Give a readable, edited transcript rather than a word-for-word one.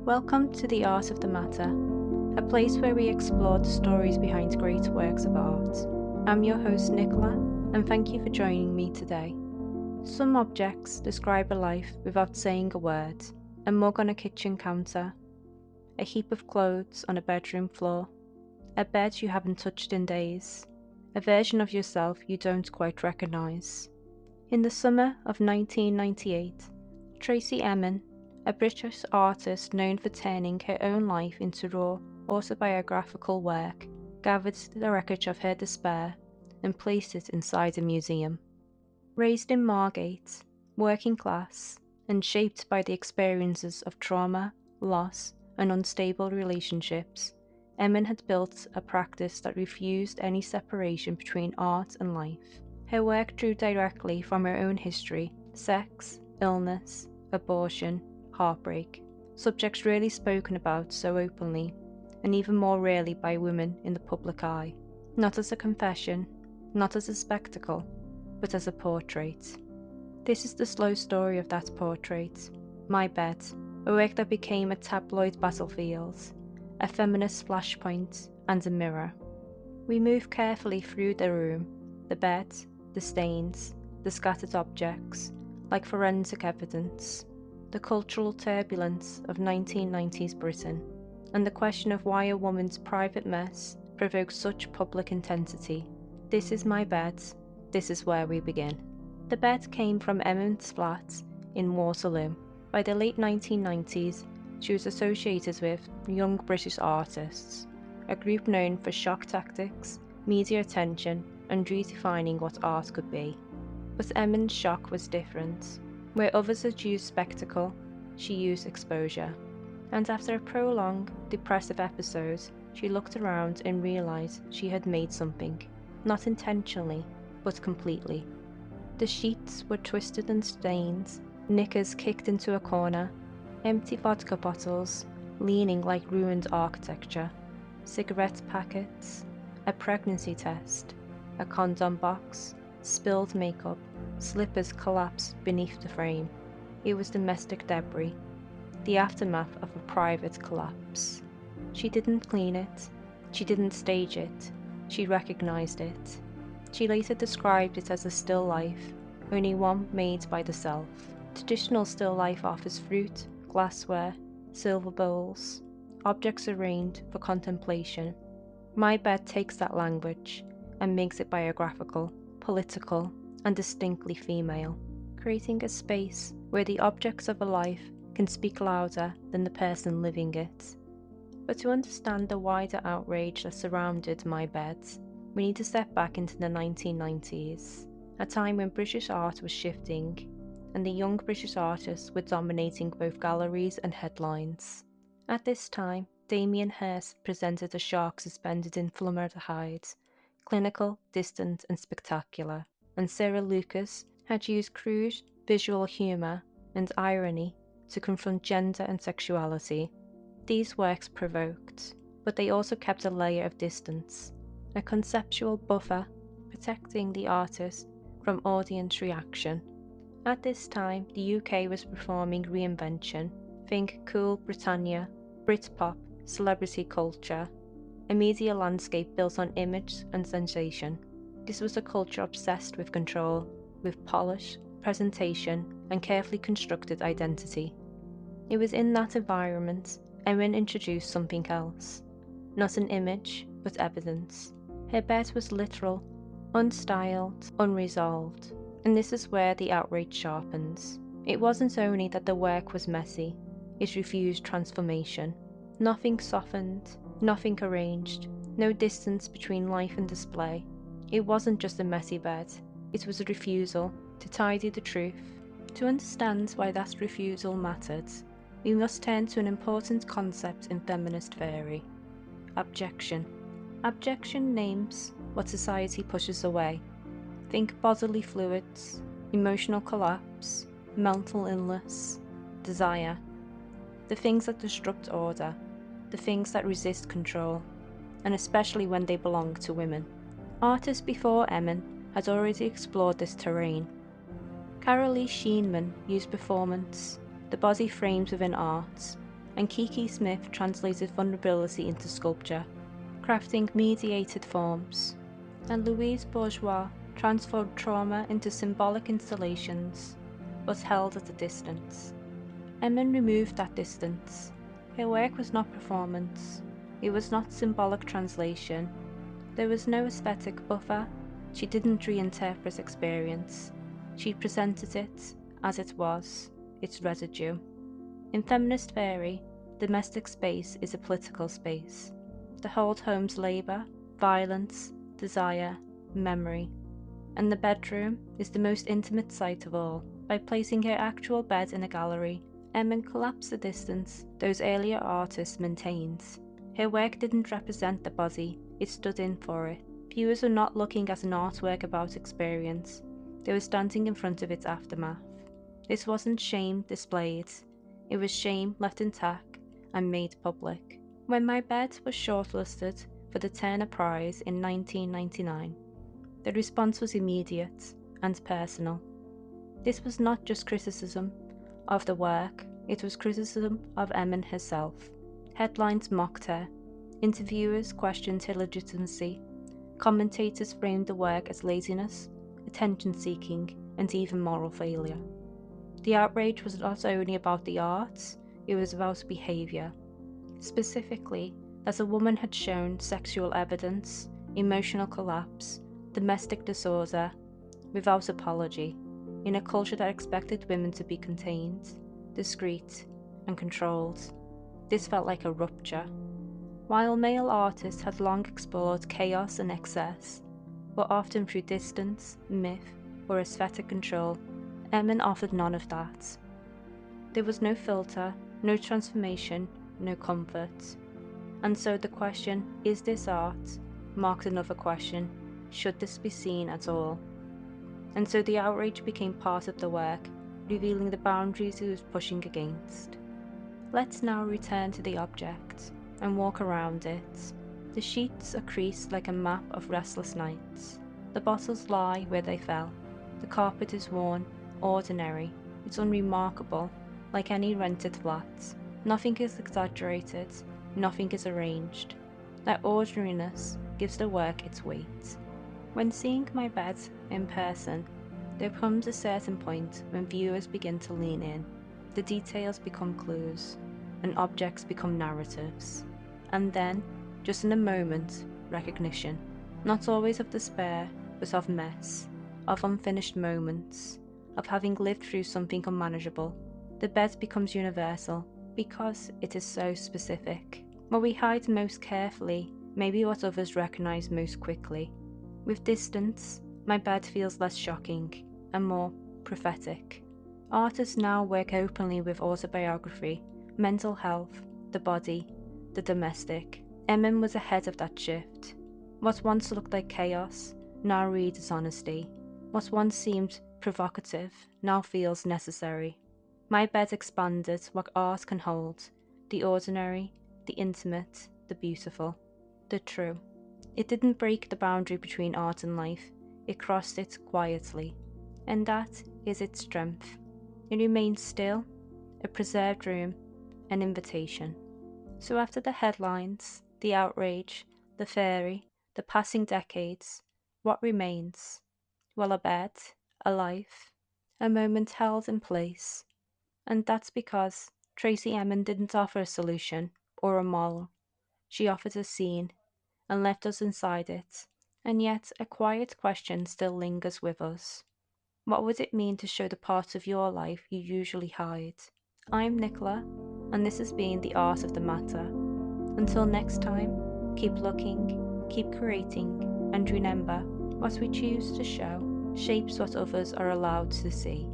Welcome to The Art of the Matter, a place where we explore the stories behind great works of art. I'm your host Nicola, and thank you for joining me today. Some objects describe a life without saying a word: a mug on a kitchen counter, a heap of clothes on a bedroom floor, a bed you haven't touched in days, a version of yourself you don't quite recognise. In the summer of 1998, Tracey Emin, a British artist known for turning her own life into raw, autobiographical work, gathered the wreckage of her despair and placed it inside a museum. Raised in Margate, working class, and shaped by the experiences of trauma, loss, and unstable relationships, Emin had built a practice that refused any separation between art and life. Her work drew directly from her own history: sex, illness, abortion, heartbreak, subjects rarely spoken about so openly, and even more rarely by women in the public eye. Not as a confession, not as a spectacle, but as a portrait. This is the slow story of that portrait. My Bed, a work that became a tabloid battlefield, a feminist flashpoint, and a mirror. We move carefully through the room, the bed, the stains, the scattered objects, like forensic evidence, the cultural turbulence of 1990s Britain, and the question of why a woman's private mess provokes such public intensity. This is my bed, this is where we begin. The bed came from Emin's flat in Waterloo. By the late 1990s, she was associated with Young British Artists, a group known for shock tactics, media attention, and redefining what art could be. But Emin's shock was different. Where others had used spectacle, she used exposure. And after a prolonged, depressive episode, she looked around and realised she had made something. Not intentionally, but completely. The sheets were twisted and stained, knickers kicked into a corner, empty vodka bottles leaning like ruined architecture, cigarette packets, a pregnancy test, a condom box, spilled makeup, slippers collapsed beneath the frame. It was domestic debris, the aftermath of a private collapse. She didn't clean it, she didn't stage it, she recognised it. She later described it as a still life, only one made by the self. Traditional still life offers fruit, glassware, silver bowls, objects arranged for contemplation. My Bed takes that language and makes it biographical, political, and distinctly female, creating a space where the objects of a life can speak louder than the person living it. But to understand the wider outrage that surrounded My Bed, we need to step back into the 1990s, a time when British art was shifting, and the young British artists were dominating both galleries and headlines. At this time, Damien Hirst presented a shark suspended in formaldehyde, clinical, distant, and spectacular, and Cyril Lucas had used crude visual humour and irony to confront gender and sexuality. These works provoked, but they also kept a layer of distance, a conceptual buffer protecting the artist from audience reaction. At this time, the UK was performing reinvention. Think Cool Britannia, Britpop, celebrity culture, a media landscape built on image and sensation. This was a culture obsessed with control, with polish, presentation, and carefully constructed identity. It was in that environment Emin introduced something else. Not an image, but evidence. Her bed was literal, unstyled, unresolved, and this is where the outrage sharpens. It wasn't only that the work was messy, it refused transformation. Nothing softened, nothing arranged, no distance between life and display. It wasn't just a messy bed, it was a refusal to tidy the truth. To understand why that refusal mattered, we must turn to an important concept in feminist theory: abjection. Abjection names what society pushes away. Think bodily fluids, emotional collapse, mental illness, desire. The things that disrupt order, the things that resist control, and especially when they belong to women. Artists before Emin had already explored this terrain. Carolee Scheinman used performance, the body framed within art, and Kiki Smith translated vulnerability into sculpture, crafting mediated forms, and Louise Bourgeois transformed trauma into symbolic installations, but held at a distance. Emin removed that distance. Her work was not performance, it was not symbolic translation. There was no aesthetic buffer. She didn't reinterpret experience. She presented it as it was, its residue. In feminist theory, domestic space is a political space. The hold home's labour, violence, desire, memory. And the bedroom is the most intimate site of all. By placing her actual bed in a gallery, Emin collapsed the distance those earlier artists maintained. Her work didn't represent the body, it stood in for it. Viewers were not looking at an artwork about experience, they were standing in front of its aftermath. This wasn't shame displayed, it was shame left intact and made public. When my bed was shortlisted for the Turner Prize in 1999, the response was immediate and personal. This was not just criticism of the work, it was criticism of Emin herself. Headlines mocked her, interviewers questioned her legitimacy, commentators framed the work as laziness, attention-seeking, and even moral failure. The outrage was not only about the arts, it was about behaviour. Specifically, that a woman had shown sexual evidence, emotional collapse, domestic disorder, without apology, in a culture that expected women to be contained, discreet, and controlled. This felt like a rupture. While male artists had long explored chaos and excess, but often through distance, myth, or aesthetic control, Emin offered none of that. There was no filter, no transformation, no comfort. And so the question, is this art, marked another question, should this be seen at all? And so the outrage became part of the work, revealing the boundaries it was pushing against. Let's now return to the object and walk around it. The sheets are creased like a map of restless nights. The bottles lie where they fell. The carpet is worn, ordinary. It's unremarkable, like any rented flat. Nothing is exaggerated, nothing is arranged. That ordinariness gives the work its weight. When seeing my bed in person, there comes a certain point when viewers begin to lean in. The details become clues, and objects become narratives. And then, just in a moment, recognition. Not always of despair, but of mess, of unfinished moments, of having lived through something unmanageable. The bed becomes universal, because it is so specific. What we hide most carefully may be what others recognize most quickly. With distance, my bed feels less shocking and more prophetic. Artists now work openly with autobiography, mental health, the body, the domestic. Emin was ahead of that shift. What once looked like chaos now reads as honesty. What once seemed provocative now feels necessary. My bed expanded what art can hold, the ordinary, the intimate, the beautiful, the true. It didn't break the boundary between art and life, it crossed it quietly. And that is its strength. It remains still, a preserved room, an invitation. So after the headlines, the outrage, the fairy, the passing decades, what remains? Well, a bed, a life, a moment held in place. And that's because Tracey Emin didn't offer a solution or a model. She offered a scene and left us inside it. And yet a quiet question still lingers with us. What would it mean to show the parts of your life you usually hide? I'm Nicola, and this has been The Art of the Matter. Until next time, keep looking, keep creating, and remember, what we choose to show shapes what others are allowed to see.